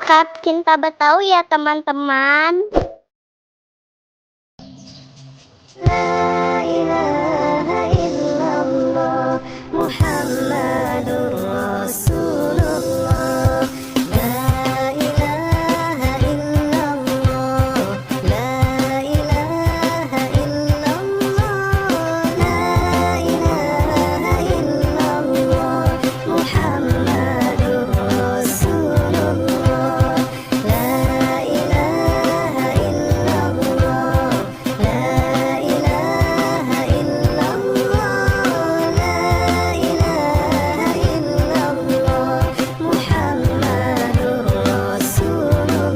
Subscribe Cinta Betawi ya teman-teman. La ilaha illallah Muhammadur Rasulullah. La ilaha illallah. La ilaha illallah. La ilaha illallah Muhammadur Rasulullah. La ilaha illallah. La ilaha illallah. La ilaha illallah Muhammadur Rasulullah.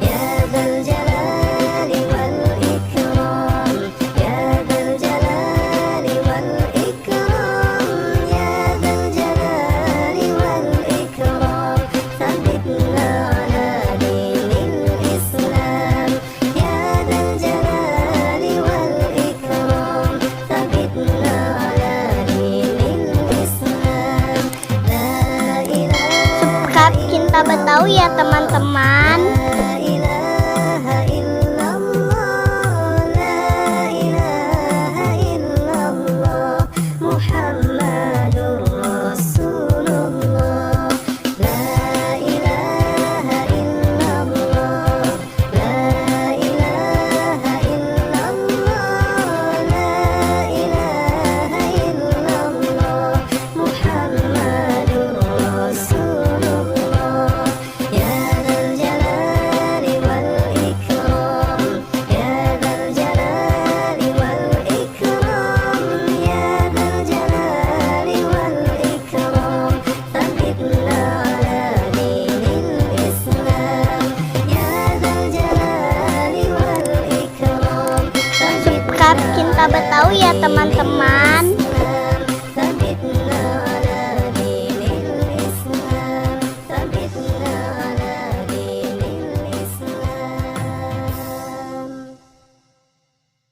Ya dzal jalali wal ikram. Ya dzal jalali wal ikram. Ya dzal jalali wal ikram. Tsabbitna ala dinil Islam. Ya dzal jalali wal ikram. Tsabbitna ala dinil Islam. La ilaha Subscribe Cinta Betawi ya teman-teman.